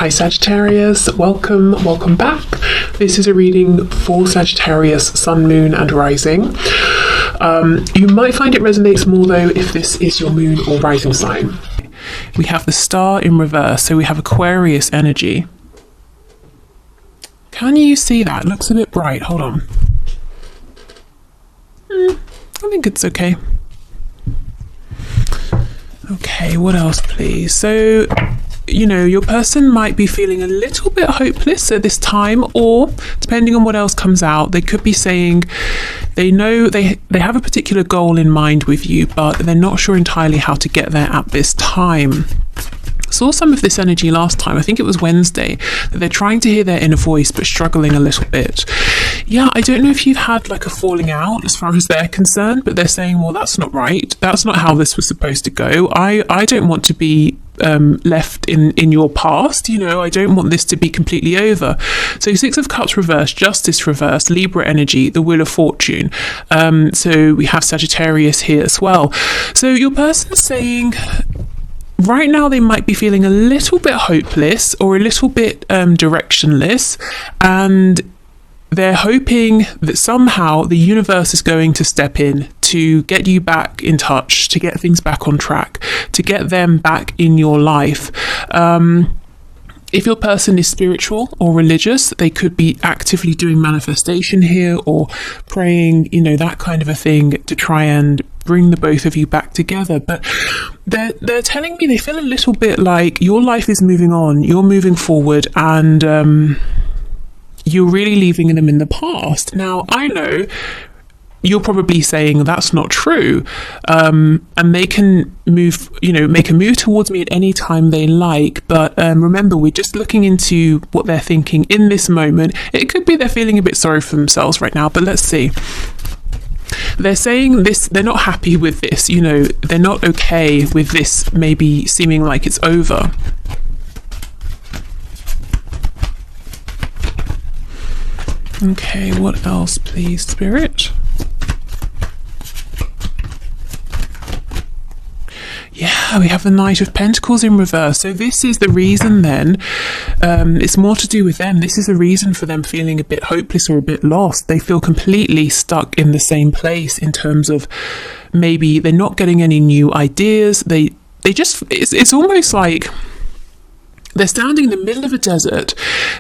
Hi Sagittarius, welcome back. This is a reading for Sagittarius, Sun, Moon and Rising. You might find it resonates more though if this is your moon or rising sign. We have the star in reverse, so we have Aquarius energy. Can you see that? It looks a bit bright. Hold on. I think it's okay. Okay, what else please? So, you know, your person might be feeling a little bit hopeless at this time, or depending on what else comes out, they could be saying they know they have a particular goal in mind with you, but they're not sure entirely how to get there at this time. Saw some of this energy last time, I think it was Wednesday, that they're trying to hear their inner voice but struggling a little bit. Yeah, I don't know if you've had like a falling out as far as they're concerned, but they're saying, well, that's not right, that's not how this was supposed to go. I don't want to be left in your past, you know, I don't want this to be completely over. So Six of Cups reversed, Justice reversed, Libra energy, the Wheel of Fortune. So we have Sagittarius here as well. So your person's saying right now they might be feeling a little bit hopeless or a little bit directionless, and they're hoping that somehow the universe is going to step in to get you back in touch, to get things back on track, to get them back in your life. If your person is spiritual or religious, they could be actively doing manifestation here or praying, you know, that kind of a thing to try and bring the both of you back together. But they're telling me they feel a little bit like your life is moving on, you're moving forward, and you're really leaving them in the past. Now, I know you're probably saying that's not true, and they can move, you know, make a move towards me at any time they like. But remember, we're just looking into what they're thinking in this moment. It could be they're feeling a bit sorry for themselves right now, but let's see. They're saying this, they're not happy with this, you know, they're not okay with this maybe seeming like it's over. Okay, what else please, Spirit? Yeah, we have the Knight of Pentacles in reverse. So this is the reason then, it's more to do with them. This is the reason for them feeling a bit hopeless or a bit lost. They feel completely stuck in the same place in terms of maybe they're not getting any new ideas. They just, it's almost like they're standing in the middle of a desert.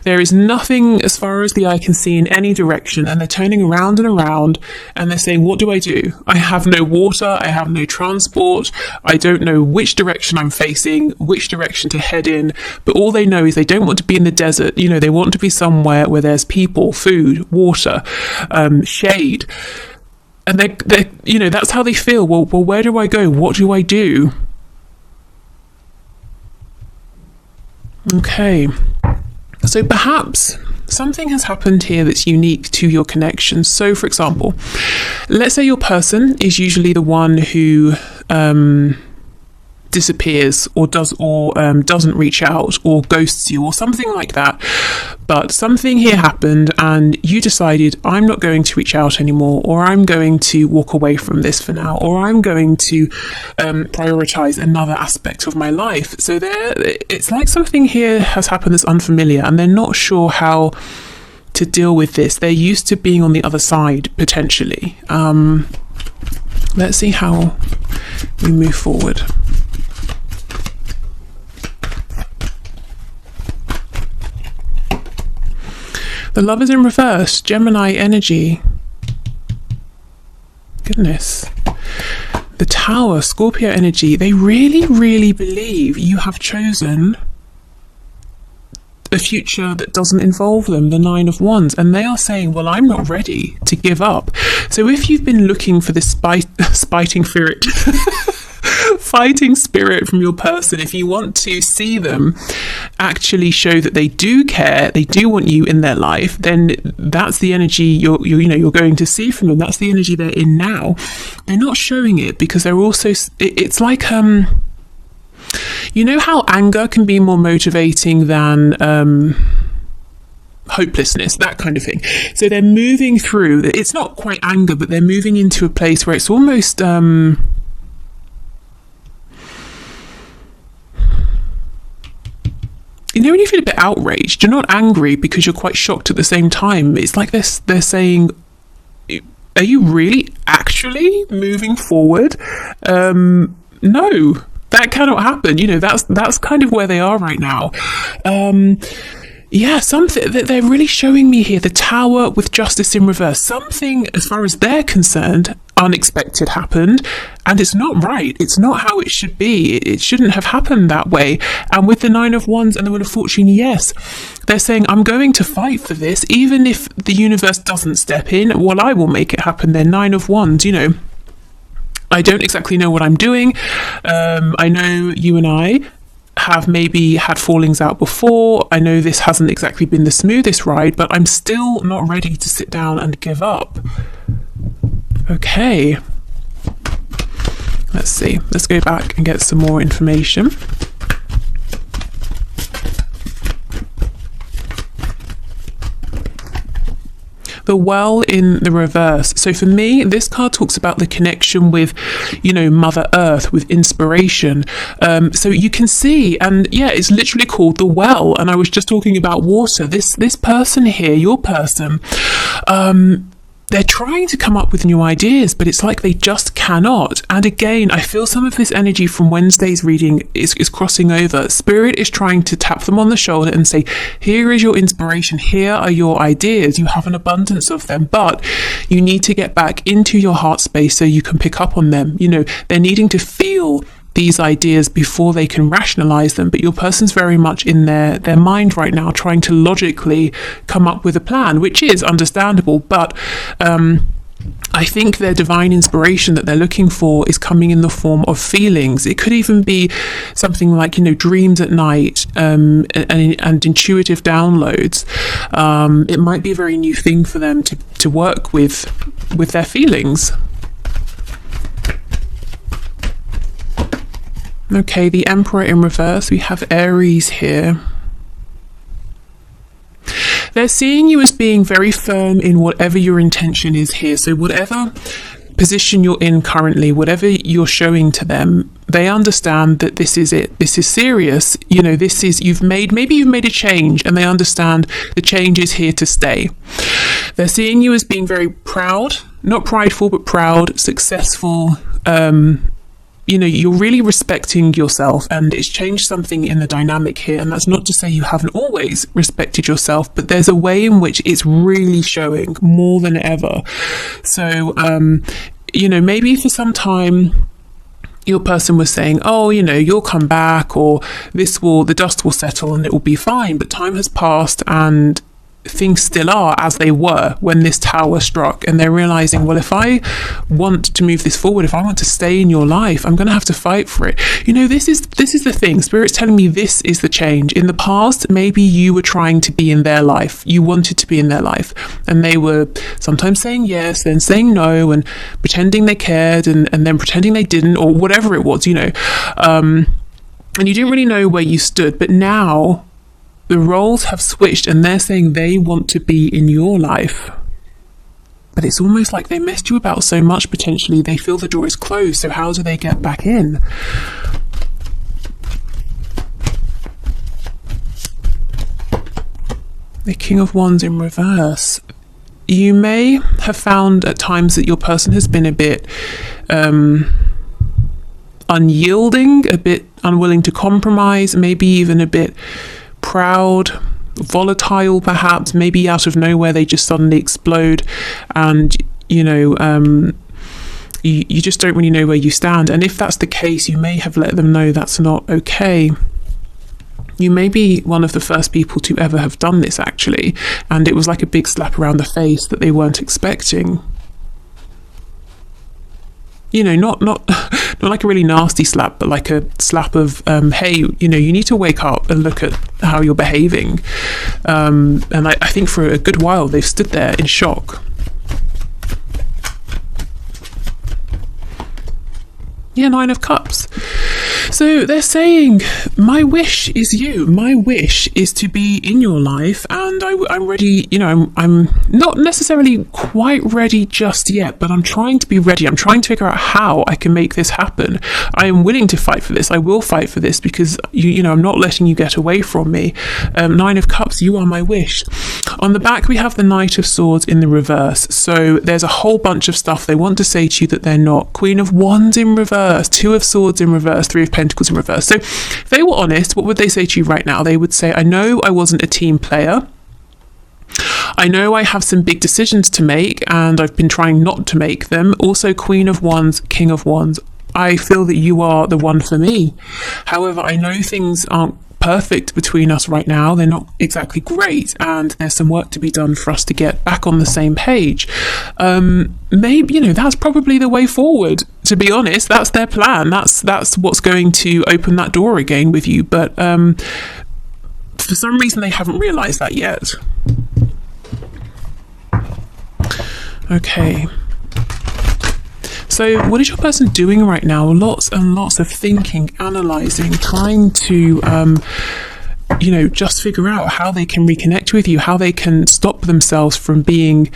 There is nothing as far as the eye can see in any direction, and they're turning around and around, and they're saying, what do? I have no water, I have no transport, I don't know which direction I'm facing, which direction to head in, but all they know is they don't want to be in the desert. You know, they want to be somewhere where there's people, food, water, shade. And they're you know, that's how they feel. Well, where do I go? What do I do? Okay, so perhaps something has happened here that's unique to your connection. So for example, let's say your person is usually the one who disappears or doesn't reach out or ghosts you or something like that, but something here happened and you decided, I'm not going to reach out anymore, or I'm going to walk away from this for now, or I'm going to prioritize another aspect of my life. So it's like something here has happened that's unfamiliar, and they're not sure how to deal with this. They're used to being on the other side potentially. Let's see how we move forward. The Lovers in reverse, Gemini energy. Goodness. The Tower, Scorpio energy. They really, really believe you have chosen a future that doesn't involve them, the Nine of Wands. And they are saying, well, I'm not ready to give up. So if you've been looking for this fighting spirit from your person, if you want to see them actually show that they do care, they do want you in their life, then that's the energy you're going to see from them. That's the energy they're in now. They're not showing it because they're also, it's like you know how anger can be more motivating than hopelessness, that kind of thing. So they're moving through, it's not quite anger, but they're moving into a place where it's almost you know, when you feel a bit outraged, you're not angry because you're quite shocked at the same time. It's like they're saying, are you really actually moving forward? No, that cannot happen. You know, that's kind of where they are right now. Yeah, something that they're really showing me here, the Tower with Justice in reverse. Something, as far as they're concerned, unexpected happened, and it's not right. It's not how it should be. It shouldn't have happened that way. And with the Nine of Wands and the Wheel of Fortune, yes, they're saying, I'm going to fight for this, even if the universe doesn't step in. Well, I will make it happen. They're Nine of Wands, you know. I don't exactly know what I'm doing. I know you and I have maybe had fallings out before. I know this hasn't exactly been the smoothest ride, but I'm still not ready to sit down and give up. Okay. Let's see. Let's go back and get some more information. The Well in the reverse. So for me, this card talks about the connection with, you know, Mother Earth, with inspiration. So you can see, and yeah, it's literally called the Well. And I was just talking about water. This person here, your person, they're trying to come up with new ideas, but it's like they just cannot. And again, I feel some of this energy from Wednesday's reading is crossing over. Spirit is trying to tap them on the shoulder and say, here is your inspiration. Here are your ideas. You have an abundance of them, but you need to get back into your heart space so you can pick up on them. You know, they're needing to feel these ideas before they can rationalize them, but your person's very much in their mind right now, trying to logically come up with a plan, which is understandable, but I think their divine inspiration that they're looking for is coming in the form of feelings. It could even be something like, you know, dreams at night, and intuitive downloads. It might be a very new thing for them to work with their feelings. Okay, the Emperor in reverse. We have Aries here. They're seeing you as being very firm in whatever your intention is here. So whatever position you're in currently, whatever you're showing to them, they understand that this is it. This is serious. You know, this is, maybe you've made a change, and they understand the change is here to stay. They're seeing you as being very proud, not prideful, but proud, successful, you know, you're really respecting yourself, and it's changed something in the dynamic here. And that's not to say you haven't always respected yourself, but there's a way in which it's really showing more than ever. So, you know, maybe for some time your person was saying, oh, you know, you'll come back, or the dust will settle and it will be fine. But time has passed, and things still are as they were when this tower struck, and they're realizing, well, if I want to move this forward, if I want to stay in your life, I'm going to have to fight for it. You know, this is the thing. Spirit's telling me this is the change. In the past, maybe you were trying to be in their life, you wanted to be in their life, and they were sometimes saying yes, then saying no, and pretending they cared, and then pretending they didn't, or whatever it was, you know, and you didn't really know where you stood. But now the roles have switched, and they're saying they want to be in your life. But it's almost like they messed you about so much, potentially, they feel the door is closed. So how do they get back in? The King of Wands in reverse. You may have found at times that your person has been a bit unyielding, a bit unwilling to compromise, maybe even a bit proud, volatile, perhaps. Maybe out of nowhere they just suddenly explode, and you know, you just don't really know where you stand. And if that's the case, you may have let them know that's not okay. You may be one of the first people to ever have done this, actually, and it was like a big slap around the face that they weren't expecting. You know, not like a really nasty slap, but like a slap of, hey, you know, you need to wake up and look at how you're behaving. And I think for a good while they've stood there in shock. Yeah, Nine of Cups. So they're saying, my wish is you. My wish is to be in your life, and I'm ready. You know, I'm not necessarily quite ready just yet, but I'm trying to be ready. I'm trying to figure out how I can make this happen. I am willing to fight for this. I will fight for this because you know, I'm not letting you get away from me. Nine of Cups, you are my wish. On the back, we have the Knight of Swords in the reverse. So there's a whole bunch of stuff they want to say to you that they're not. Queen of Wands in reverse, Two of Swords in reverse, Three of Pentacles in reverse. So if they were honest, what would they say to you right now? They would say, I know I wasn't a team player. I know I have some big decisions to make, and I've been trying not to make them. Also, Queen of Wands, King of Wands. I feel that you are the one for me. However, I know things aren't perfect between us right now. They're not exactly great, and there's some work to be done for us to get back on the same page. Maybe, you know, that's probably the way forward, to be honest. That's their plan. That's what's going to open that door again with you. But for some reason, they haven't realized that yet. Okay. So what is your person doing right now? Lots and lots of thinking, analysing, trying to, you know, just figure out how they can reconnect with you, how they can stop themselves from being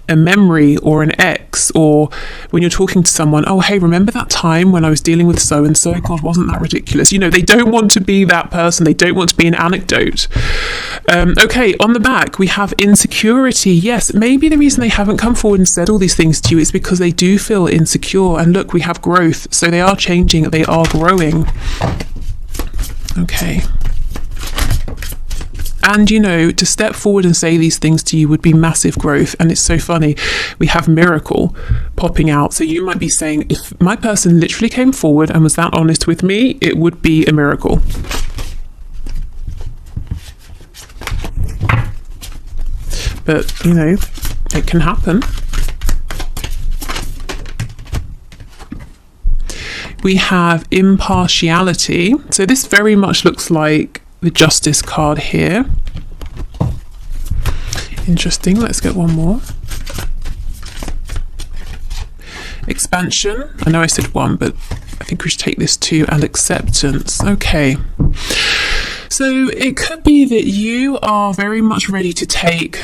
a memory or an ex, or when you're talking to someone, oh, hey, remember that time when I was dealing with so-and-so? God, wasn't that ridiculous? You know, they don't want to be that person. They don't want to be an anecdote. Okay, on the back, we have insecurity. Yes, maybe the reason they haven't come forward and said all these things to you is because they do feel insecure. And look, we have growth. So they are changing. They are growing. Okay. And, you know, to step forward and say these things to you would be massive growth. And it's so funny. We have miracle popping out. So you might be saying, if my person literally came forward and was that honest with me, it would be a miracle. But, you know, it can happen. We have impartiality. So this very much looks like the Justice card here. Interesting. Let's get one more. Expansion. I know I said one, but I think we should take this two. And acceptance. Okay. So it could be that you are very much ready to take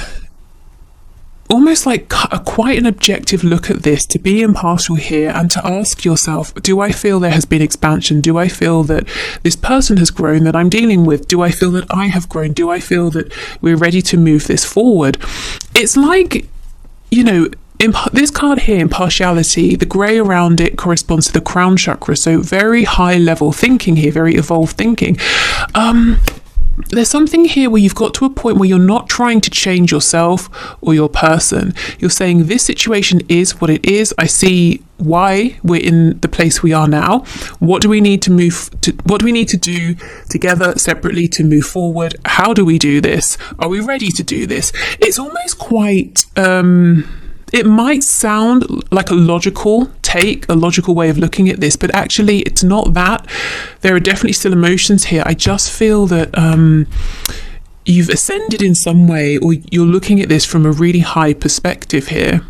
almost like quite an objective look at this, to be impartial here and to ask yourself, do I feel there has been expansion? Do I feel that this person has grown that I'm dealing with? Do I feel that I have grown? Do I feel that we're ready to move this forward? It's like, you know, this card here, impartiality, the grey around it corresponds to the crown chakra. So very high level thinking here, very evolved thinking. There's something here where you've got to a point where you're not trying to change yourself or your person. You're saying this situation is what it is. I see why we're in the place we are now. What do we need to what do we need to do together, separately, to move forward? How do we do this? Are we ready to do this? It's almost quite it might sound like a logical take, a logical way of looking at this, but actually it's not that. There are definitely still emotions here. I just feel that you've ascended in some way, or you're looking at this from a really high perspective here.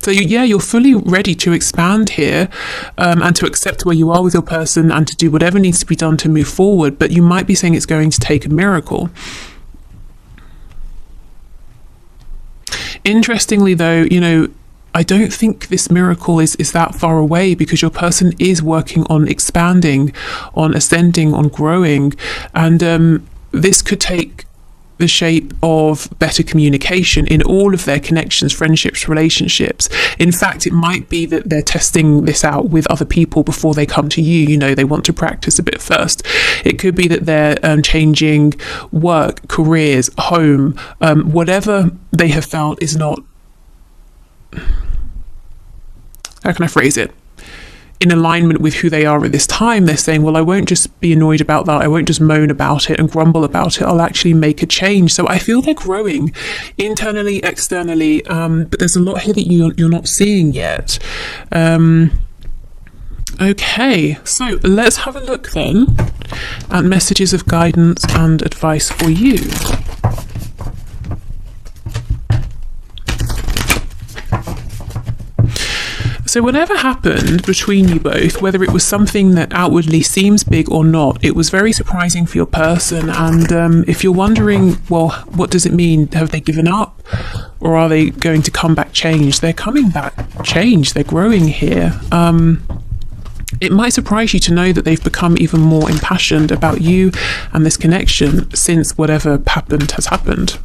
So you're fully ready to expand here and to accept where you are with your person and to do whatever needs to be done to move forward, but you might be saying it's going to take a miracle. Interestingly, though, you know, I don't think this miracle is that far away, because your person is working on expanding, on ascending, on growing. And this could take the shape of better communication in all of their connections, friendships, relationships. In fact, it might be that they're testing this out with other people before they come to you. You know, they want to practice a bit first. It could be that they're changing work, careers, home, whatever they have felt is not, how can I phrase it, in alignment with who they are at this time. They're saying, well, I won't just be annoyed about that. I won't just moan about it and grumble about it. I'll actually make a change. So I feel they're growing internally, externally, but there's a lot here that you're not seeing yet. Okay, so let's have a look then at messages of guidance and advice for you. So So whatever happened between you both, whether it was something that outwardly seems big or not, it was very surprising for your person. And if you're wondering, well, what does it mean? Have they given up? Or are they going to come back changed? They're coming back changed. They're growing here. It might surprise you to know that they've become even more impassioned about you and this connection since whatever happened has happened.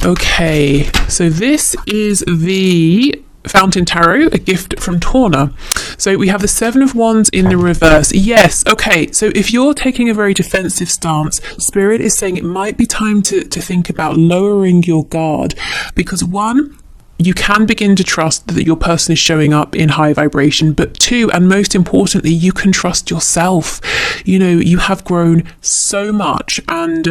Okay, so this is the Fountain Tarot, a gift from Torna. So we have the Seven of Wands in the reverse. Yes, okay, so if you're taking a very defensive stance, Spirit is saying it might be time to think about lowering your guard, because one, you can begin to trust that your person is showing up in high vibration, but two, and most importantly, you can trust yourself. You know, you have grown so much, and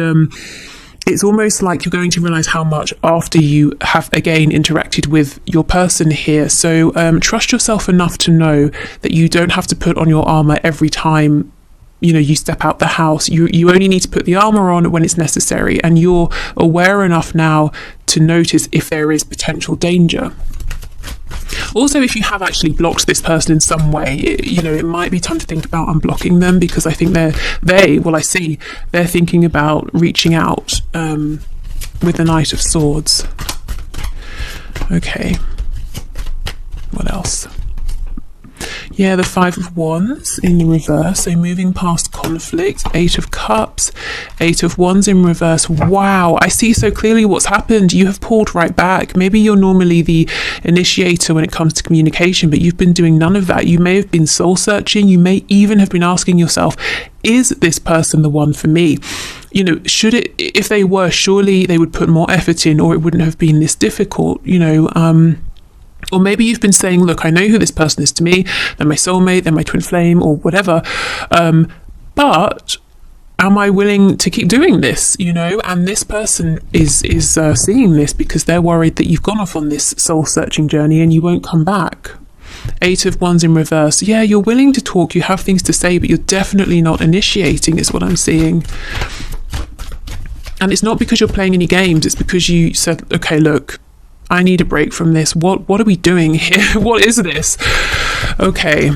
it's almost like you're going to realize how much after you have again interacted with your person here. So trust yourself enough to know that you don't have to put on your armor every time, you know, you step out the house. You only need to put the armor on when it's necessary, and you're aware enough now to notice if there is potential danger. Also, if you have actually blocked this person in some way, it might be time to think about unblocking them, because I think they're thinking about reaching out with the Knight of Swords. Okay, what else? Yeah, the Five of Wands in the reverse, so moving past conflict. Eight of Cups, Eight of Wands in reverse. Wow, I see so clearly what's happened. You have pulled right back. Maybe you're normally the initiator when it comes to communication, but you've been doing none of that. You may have been soul searching. You may even have been asking yourself, is this person the one for me? You know, if they were, surely they would put more effort in, or it wouldn't have been this difficult, or maybe you've been saying, look, I know who this person is to me. They're my soulmate, they're my twin flame, or whatever. But am I willing to keep doing this? And this person is seeing this because they're worried that you've gone off on this soul-searching journey and you won't come back. Eight of Wands in reverse. Yeah, you're willing to talk, you have things to say, but you're definitely not initiating, is what I'm seeing. And it's not because you're playing any games, it's because you said, okay, look, I need a break from this. What are we doing here? What is this? Okay.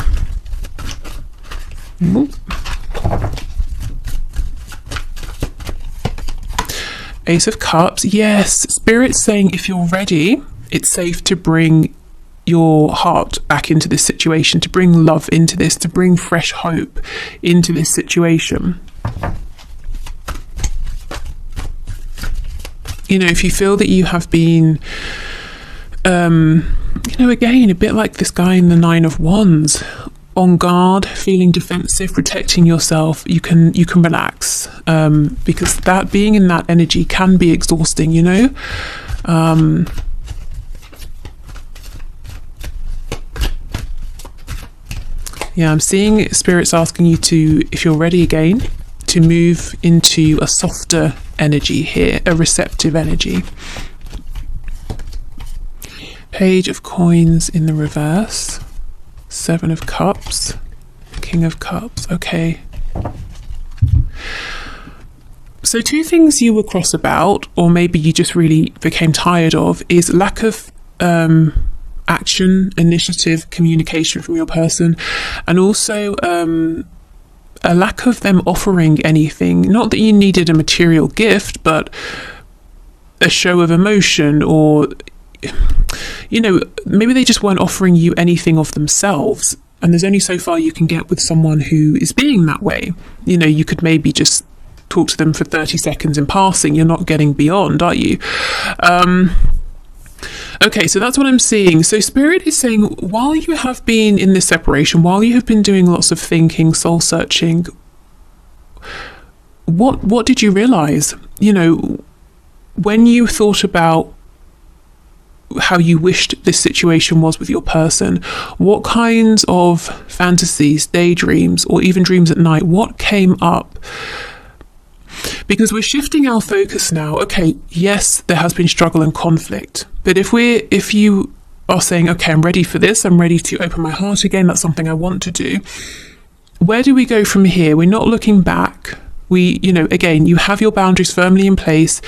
Ace of Cups. Yes, Spirit's saying if you're ready, it's safe to bring your heart back into this situation, to bring love into this, to bring fresh hope into this situation. If you feel that you have been, again, a bit like this guy in the Nine of Wands, on guard, feeling defensive, protecting yourself, you can relax, because that being in that energy can be exhausting, Yeah, I'm seeing Spirit's asking you to, if you're ready again, to move into a softer energy here, a receptive energy. Page of Coins in the reverse, Seven of Cups, King of Cups. Okay. So two things you were cross about, or maybe you just really became tired of, is lack of action, initiative, communication from your person, and also a lack of them offering anything. Not that you needed a material gift, but a show of emotion, or maybe they just weren't offering you anything of themselves, and there's only so far you can get with someone who is being that way. You could maybe just talk to them for 30 seconds in passing. You're not getting beyond, are you? Okay, so that's what I'm seeing. So Spirit is saying, while you have been in this separation, while you have been doing lots of thinking, soul searching, what did you realize? When you thought about how you wished this situation was with your person, what kinds of fantasies, daydreams, or even dreams at night, what came up? Because we're shifting our focus now. Okay, yes, there has been struggle and conflict, but if you are saying, okay, I'm ready for this, I'm ready to open my heart again, that's something I want to do, where do we go from here? We're not looking back. Again, you have your boundaries firmly in place.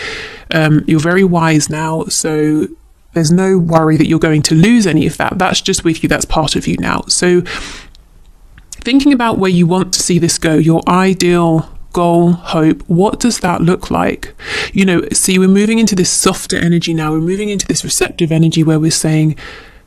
You're very wise now, so There's no worry that you're going to lose any of that. That's just with you. That's part of you now. So thinking about where you want to see this go, your ideal goal, hope, what does that look like? You know, see, we're moving into this softer energy now. We're moving into this receptive energy where we're saying,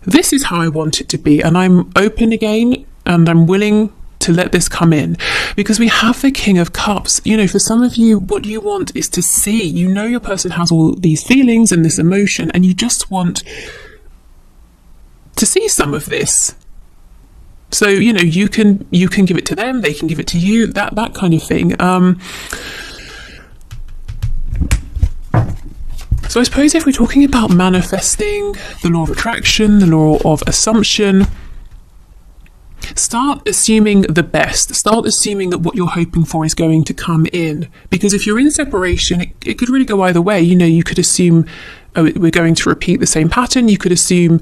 this is how I want it to be. And I'm open again, and I'm willing to let this come in, because we have the King of Cups. You know, for some of you, what you want is to see, you know, your person has all these feelings and this emotion, and you just want to see some of this. So, you know, you can give it to them, they can give it to you, that kind of thing. So I suppose if we're talking about manifesting, the law of attraction, the law of assumption, start assuming the best. Start assuming that what you're hoping for is going to come in. Because if you're in separation, it could really go either way. You know, you could assume, oh, we're going to repeat the same pattern. You could assume,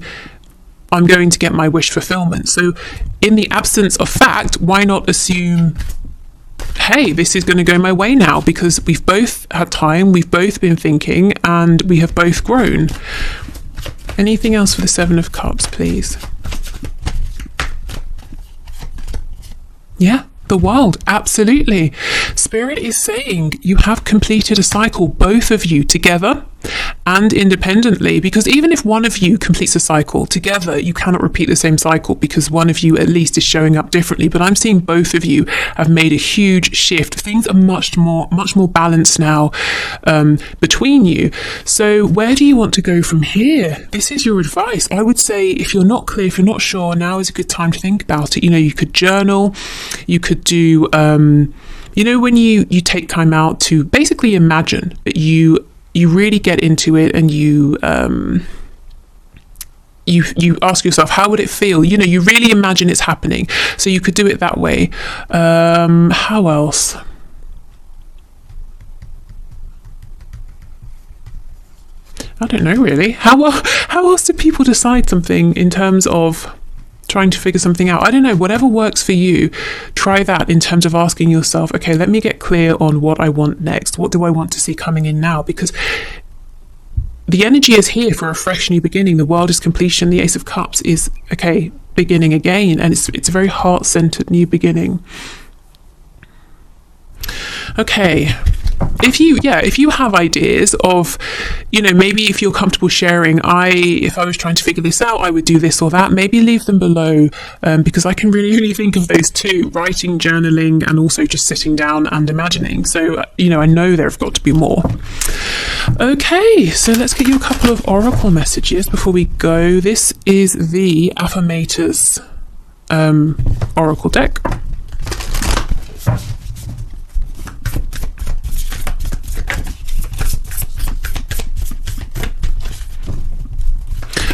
I'm going to get my wish fulfillment. So in the absence of fact, why not assume, hey, this is going to go my way now, because we've both had time, we've both been thinking, and we have both grown. Anything else for the Seven of Cups, please? Yeah, the World, absolutely. Spirit is saying you have completed a cycle, both of you together and independently, because even if one of you completes a cycle together, you cannot repeat the same cycle, because one of you at least is showing up differently. But I'm seeing both of you have made a huge shift. Things are much more balanced now between you. So where do you want to go from here? This is your advice. I would say, if you're not clear, if you're not sure, now is a good time to think about it. You know, you could journal, you could do you know, when you take time out to basically imagine that you really get into it, and you ask yourself, how would it feel? You know, you really imagine it's happening. So you could do it that way. How else? I don't know, really. How else do people decide something in terms of trying to figure something out? I don't know, whatever works for you, try that in terms of asking yourself, okay, let me get clear on what I want next. What do I want to see coming in now? Because the energy is here for a fresh new beginning. The World is completion. The Ace of Cups is, okay, beginning again. And it's a very heart-centered new beginning. Okay. If you have ideas of, you know, maybe if you're comfortable sharing, if I was trying to figure this out, I would do this or that, maybe leave them below, because I can really only think of those two: writing, journaling, and also just sitting down and imagining. So, you know, I know there have got to be more. Okay, so let's get you a couple of oracle messages before we go. This is the Affirmators oracle deck.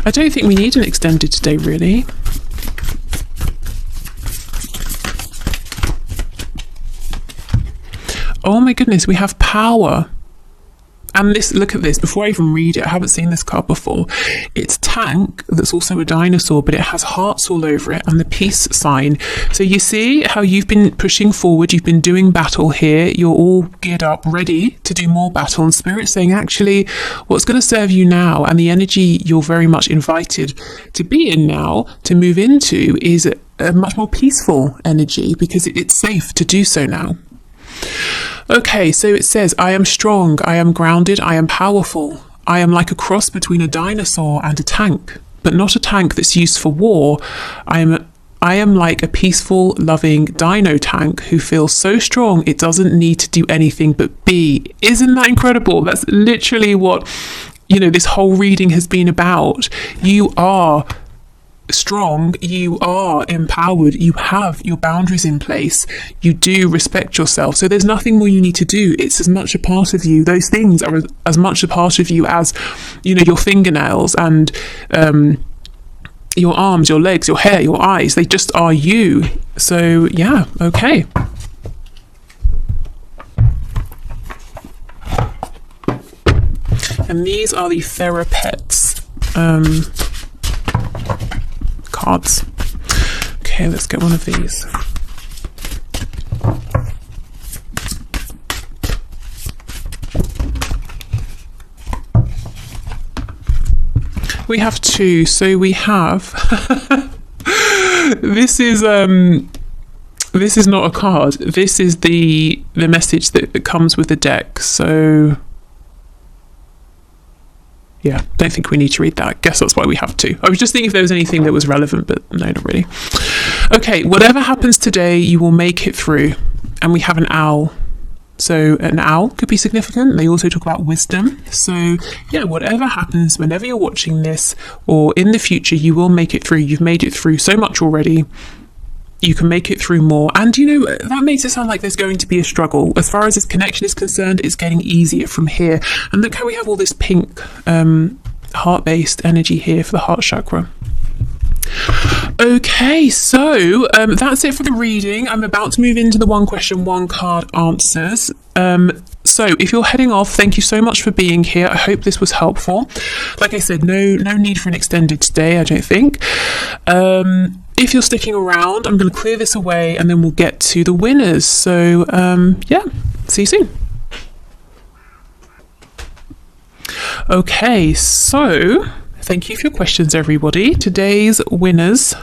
I don't think we need an extended today, really. Oh my goodness, we have power. And this, look at this, before I even read it, I haven't seen this card before. It's tank, that's also a dinosaur, but it has hearts all over it, and the peace sign. So you see how you've been pushing forward, you've been doing battle here, you're all geared up, ready to do more battle, and Spirit's saying, actually, what's going to serve you now, and the energy you're very much invited to be in now, to move into, is a much more peaceful energy, because it's safe to do so now. Okay, so it says, I am strong, I am grounded, I am powerful. I am like a cross between a dinosaur and a tank, but not a tank that's used for war. I am like a peaceful, loving dino tank who feels so strong it doesn't need to do anything but be. Isn't that incredible? That's literally what, you know, this whole reading has been about. You are strong, you are empowered, you have your boundaries in place, you do respect yourself, so there's nothing more you need to do. It's as much a part of you, those things are as much a part of you as, you know, your fingernails and your arms, your legs, your hair, your eyes. They just are you. So yeah, okay. And these are the Therapets cards. Okay, let's get one of these. We have two. So we have this is not a card. This is the message that comes with the deck. So yeah, don't think we need to read that. I guess that's why we have two. I was just thinking if there was anything that was relevant, but no, not really. Okay, whatever happens today, you will make it through. And we have an owl. So an owl could be significant. They also talk about wisdom. So yeah, whatever happens, whenever you're watching this or in the future, you will make it through. You've made it through so much already. You can make it through more. And you know, that makes it sound like there's going to be a struggle. As far as this connection is concerned, it's getting easier from here. And look how we have all this pink heart-based energy here for the heart chakra. Okay, so that's it for the reading. I'm about to move into the one question, one card answers. So if you're heading off, thank you so much for being here. I hope this was helpful. Like I said, no need for an extended stay, I don't think. If you're sticking around, I'm going to clear this away and then we'll get to the winners. So yeah, see you soon. Okay, so thank you for your questions, everybody. Today's winners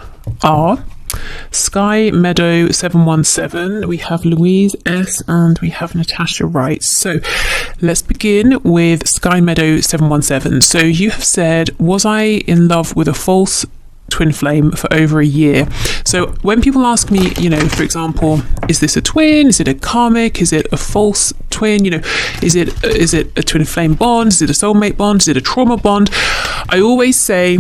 are Sky Meadow 717, we have Louise S, and we have Natasha Wright. So let's begin with Sky Meadow 717. So you have said, was I in love with a false twin flame for over a year? So when people ask me, you know, for example, is this a twin? Is it a karmic? Is it a false twin? You know, is it a twin flame bond? Is it a soulmate bond? Is it a trauma bond? I always say,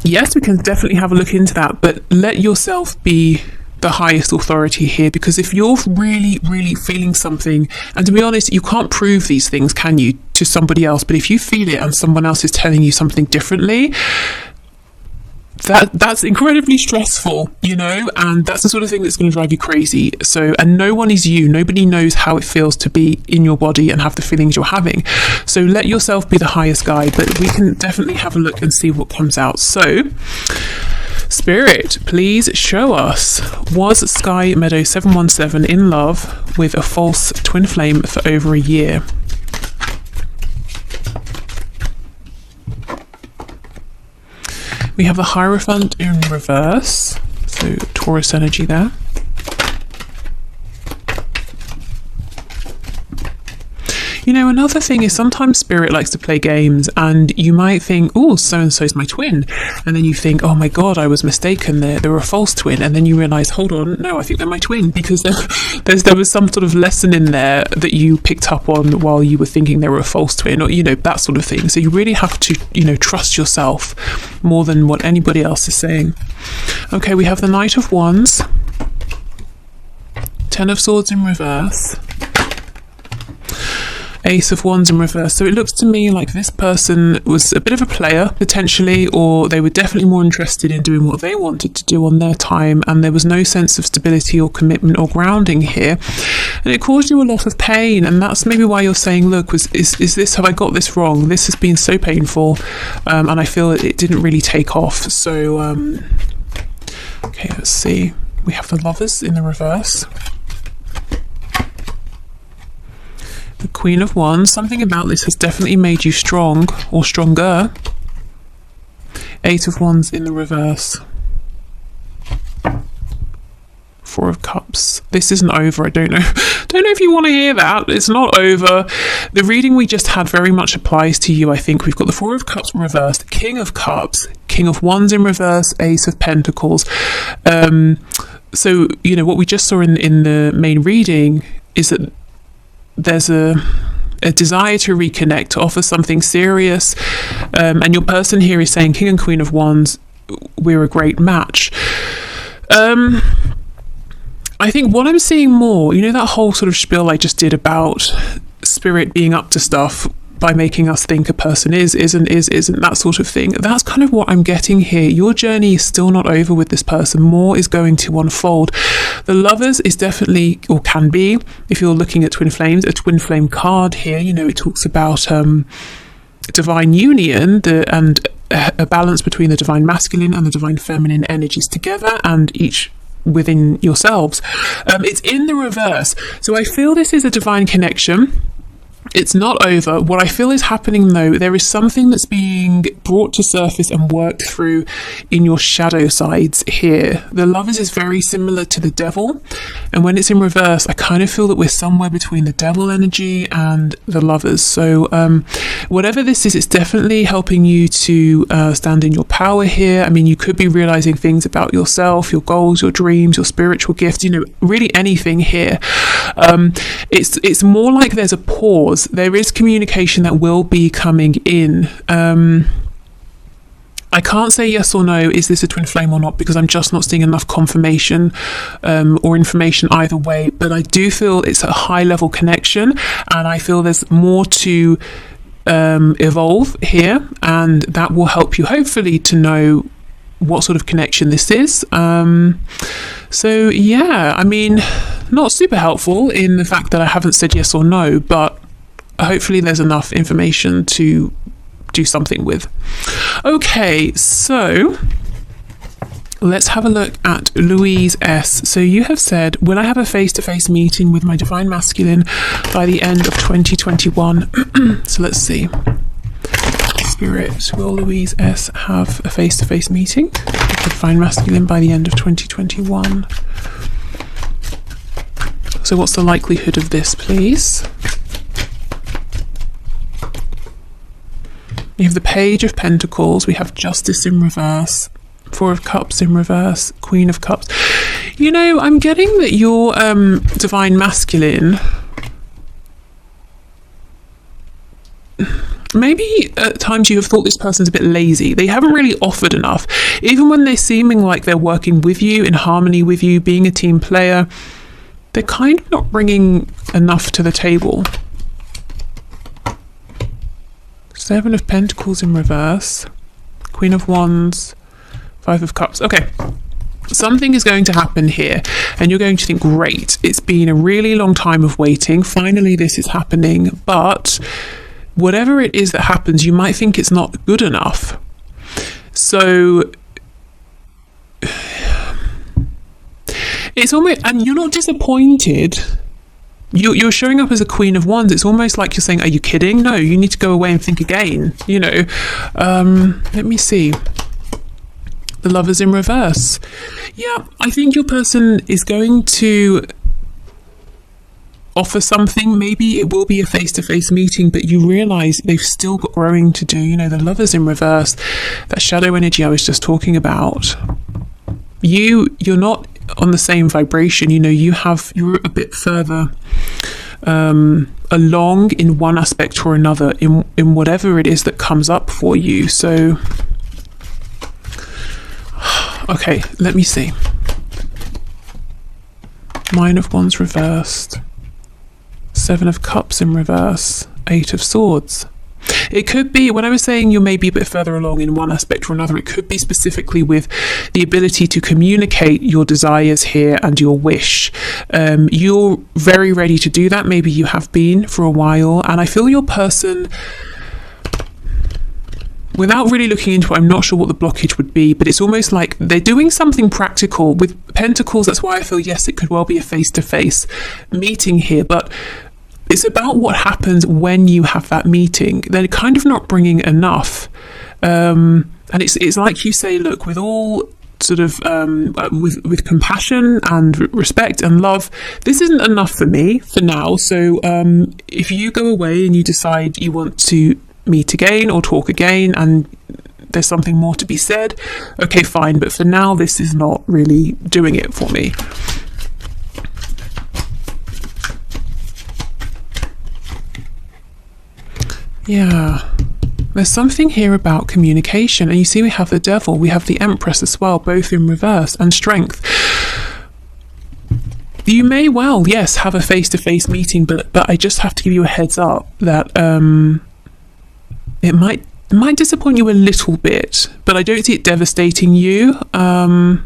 yes, we can definitely have a look into that, but let yourself be the highest authority here, because if you're really feeling something, and to be honest, you can't prove these things, can you, to somebody else, but if you feel it and someone else is telling you something differently, that's incredibly stressful, you know, and that's the sort of thing that's going to drive you crazy. So, and no one is you. Nobody knows how it feels to be in your body and have the feelings you're having. So let yourself be the highest guide, but we can definitely have a look and see what comes out. So Spirit, please show us, was Sky Meadow 717 in love with a false twin flame for over a year? We have the Hierophant in reverse, so Taurus energy there. You know, another thing is sometimes Spirit likes to play games, and you might think, oh, so-and-so's my twin. And then you think, oh my God, I was mistaken. They're a false twin. And then you realise, hold on, no, I think they're my twin, because there was some sort of lesson in there that you picked up on while you were thinking they were a false twin, or, you know, that sort of thing. So you really have to, you know, trust yourself more than what anybody else is saying. Okay, we have the Knight of Wands, Ten of Swords in reverse, Ace of Wands in reverse. So it looks to me like this person was a bit of a player, potentially, or they were definitely more interested in doing what they wanted to do on their time, and there was no sense of stability or commitment or grounding here. And it caused you a lot of pain, and that's maybe why you're saying, look, is this, have I got this wrong? This has been so painful, and I feel it didn't really take off. So, okay, let's see. We have the Lovers in the reverse. The Queen of Wands, something about this has definitely made you strong or stronger. Eight of Wands in the reverse. Four of Cups. This isn't over. I don't know if you want to hear that. It's not over. The reading we just had very much applies to you, I think. We've got the Four of Cups reversed, King of Cups, King of Wands in reverse, Ace of Pentacles. So, you know, what we just saw in the main reading is that there's a desire to reconnect, to offer something serious, and your person here is saying, King and Queen of Wands, we're a great match. I think what I'm seeing more, you know, that whole sort of spiel I just did about Spirit being up to stuff by making us think a person isn't, that sort of thing. That's kind of what I'm getting here. Your journey is still not over with this person. More is going to unfold. The Lovers is definitely, or can be, if you're looking at twin flames, a twin flame card here. You know, it talks about divine union and a balance between the divine masculine and the divine feminine energies together, and each within yourselves. It's in the reverse. So I feel this is a divine connection. It's not over. What I feel is happening though, there is something that's being brought to surface and worked through in your shadow sides here. The Lovers is very similar to the Devil, and when it's in reverse, I kind of feel that we're somewhere between the Devil energy and the Lovers. So whatever this is, it's definitely helping you to stand in your power here. I mean, you could be realizing things about yourself, your goals, your dreams, your spiritual gifts, you know, really anything here. It's more like there's a pause. There is communication that will be coming in. I can't say yes or no, is this a twin flame or not, because I'm just not seeing enough confirmation or information either way. But I do feel it's a high level connection, and I feel there's more to evolve here, and that will help you hopefully to know what sort of connection this is. So yeah, I mean, not super helpful in the fact that I haven't said yes or no, but hopefully there's enough information to do something with. Okay, so let's have a look at Louise S. So you have said, will I have a face-to-face meeting with my divine masculine by the end of 2021? So let's see. Spirit, will Louise S have a face-to-face meeting with the divine masculine by the end of 2021? So what's the likelihood of this, please? You have the Page of Pentacles, we have Justice in reverse, Four of Cups in reverse, Queen of Cups. You know, I'm getting that your divine masculine, maybe at times you have thought this person's a bit lazy. They haven't really offered enough. Even when they're seeming like they're working with you, in harmony with you, being a team player, they're kind of not bringing enough to the table. Seven of Pentacles in reverse, Queen of Wands, Five of Cups. Okay, something is going to happen here, and you're going to think, great, it's been a really long time of waiting. Finally, this is happening. But whatever it is that happens, you might think it's not good enough. So it's almost, and you're not disappointed. You're showing up as a Queen of Wands. It's almost like you're saying, are you kidding? No, you need to go away and think again, you know. Let me see. The Lovers in reverse. Yeah, I think your person is going to offer something. Maybe it will be a face-to-face meeting, but you realize they've still got growing to do. You know, the Lovers in reverse, that shadow energy I was just talking about. You're not on the same vibration, you know. You're a bit further along in one aspect or another in whatever it is that comes up for you. So okay, let me see. Nine of Wands reversed, Seven of Cups in reverse, Eight of Swords. It could be, when I was saying you're maybe a bit further along in one aspect or another, it could be specifically with the ability to communicate your desires here and your wish. You're very ready to do that. Maybe you have been for a while, and I feel your person, without really looking into it, I'm not sure what the blockage would be, but it's almost like they're doing something practical with Pentacles. That's why I feel, yes, it could well be a face-to-face meeting here, but it's about what happens when you have that meeting. They're kind of not bringing enough. And it's like you say, look, with all sort of, with compassion and respect and love, this isn't enough for me for now. So if you go away and you decide you want to meet again or talk again and there's something more to be said, okay, fine. But for now, this is not really doing it for me. Yeah, there's something here about communication, and you see we have the Devil, we have the Empress as well, both in reverse, and Strength. You may well, yes, have a face-to-face meeting, but I just have to give you a heads up that it might disappoint you a little bit, but I don't see it devastating you, and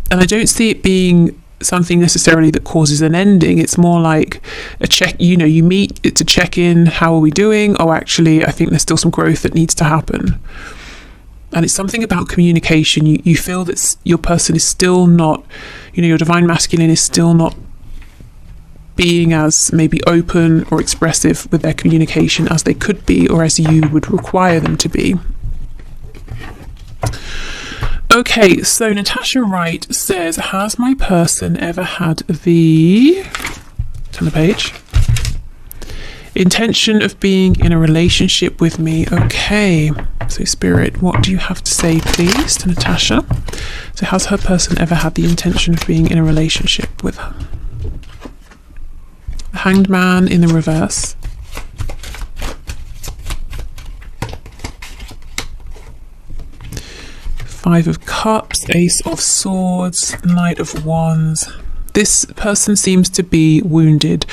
I don't see it being something necessarily that causes an ending. It's more like a check, you know, you meet, it's a check-in, how are we doing? Oh, actually, I think there's still some growth that needs to happen. And it's something about communication. You feel that your person is still not, you know, your divine masculine is still not being as maybe open or expressive with their communication as they could be, or as you would require them to be. Okay, so Natasha Wright says, has my person ever had the, turn the page, intention of being in a relationship with me? Okay, so Spirit, what do you have to say, please, to Natasha? So has her person ever had the intention of being in a relationship with her? The Hanged Man in the reverse. Five of Cups, Ace of Swords, Knight of Wands. This person seems to be wounded.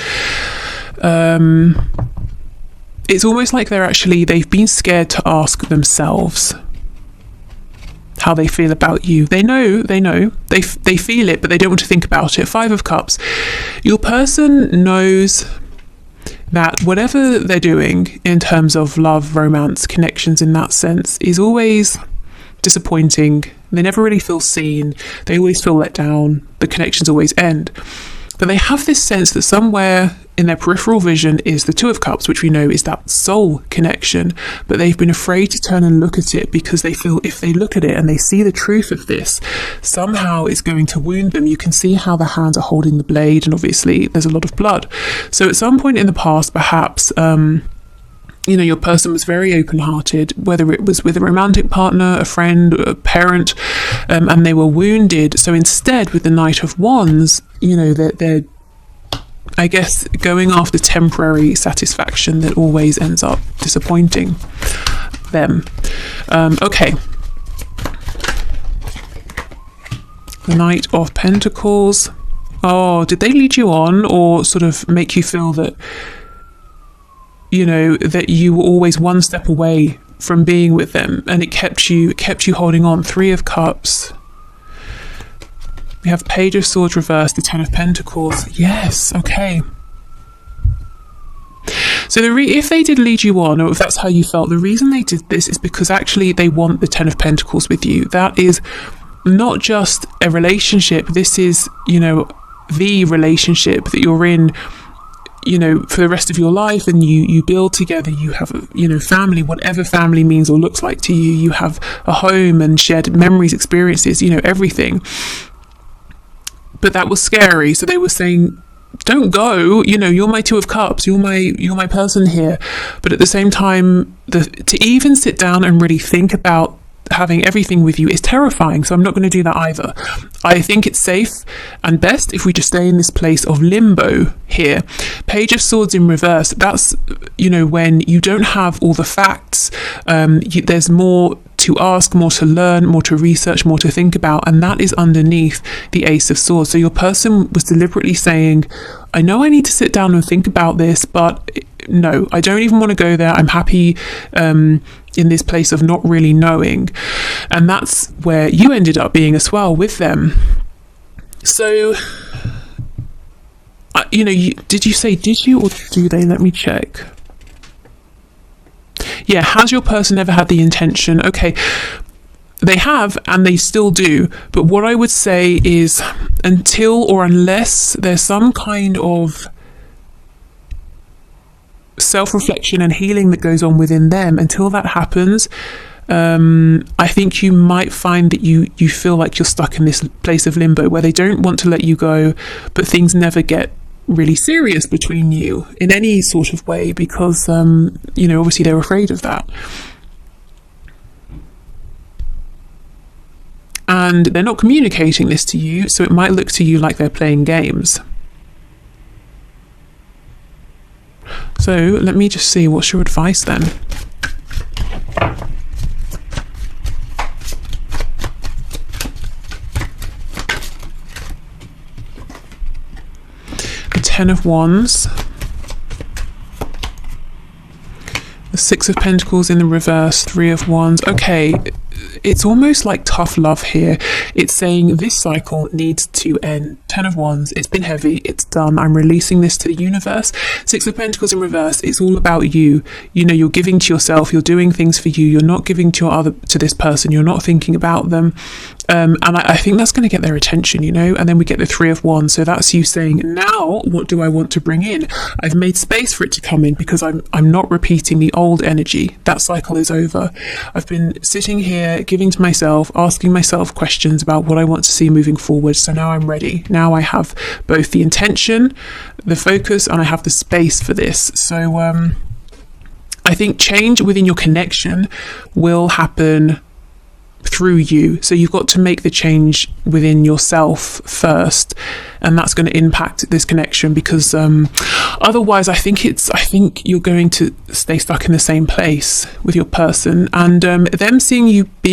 It's almost like they've been scared to ask themselves how they feel about you. They know, they feel it, but they don't want to think about it. Five of Cups. Your person knows that whatever they're doing in terms of love, romance, connections in that sense is always disappointing. They never really feel seen. They always feel let down. The connections always end. But they have this sense that somewhere in their peripheral vision is the Two of Cups, which we know is that soul connection. But they've been afraid to turn and look at it because they feel if they look at it and they see the truth of this, somehow it's going to wound them. You can see how the hands are holding the blade, and obviously there's a lot of blood. So at some point in the past, perhaps, your person was very open-hearted, whether it was with a romantic partner, a friend, a parent, and they were wounded. So instead, with the Knight of Wands, they're I guess going after temporary satisfaction that always ends up disappointing them. Okay. The Knight of Pentacles. Oh, did they lead you on, or sort of make you feel that that you were always one step away from being with them, and it kept you holding on? Three of Cups. We have Page of Swords reversed, the Ten of Pentacles. Yes, okay. So if they did lead you on, or if that's how you felt, the reason they did this is because actually they want the Ten of Pentacles with you. That is not just a relationship. This is, the relationship that you're in, for the rest of your life, and you build together. You have family, whatever family means or looks like to you. You have a home and shared memories, experiences, everything. But that was scary. So they were saying, don't go, you're my Two of Cups, you're my person here. But at the same time, to even sit down and really think about having everything with you is terrifying. So I'm not going to do that either. I think it's safe and best if we just stay in this place of limbo here. Page of Swords in reverse. That's, when you don't have all the facts, there's more to ask, more to learn, more to research, more to think about, and that is underneath the Ace of Swords. So your person was deliberately saying, I know I need to sit down and think about this, but no, I don't even want to go there. I'm happy in this place of not really knowing. And that's where you ended up being as well with them. So, did you or do they? Let me check. Yeah, has your person ever had the intention? Okay, they have, and they still do. But what I would say is, until or unless there's some kind of self-reflection and healing that goes on within them, until that happens, I think you might find that you feel like you're stuck in this place of limbo where they don't want to let you go, but things never get really serious between you in any sort of way because obviously they're afraid of that, and they're not communicating this to you, so it might look to you like they're playing games. So let me just see, what's your advice then? The Ten of Wands. The Six of Pentacles in the reverse, Three of Wands. Okay, it's almost like tough love here. It's saying this cycle needs to end. 10 of Wands, it's been heavy, it's done, I'm releasing this to the universe. 6 of Pentacles in reverse, it's all about you. You know, you're giving to yourself, you're doing things for you, you're not giving to this person, you're not thinking about them. And I think that's going to get their attention, you know. And then we get the 3 of Wands, so that's you saying, now what do I want to bring in? I've made space for it to come in because I'm not repeating the old energy. That cycle is over. I've been sitting here giving to myself, asking myself questions about what I want to see moving forward. So now I'm ready. Now I have both the intention, the focus, and I have the space for this. So I think change within your connection will happen through you. So you've got to make the change within yourself first, and that's going to impact this connection, because otherwise I think you're going to stay stuck in the same place with your person, and them seeing you be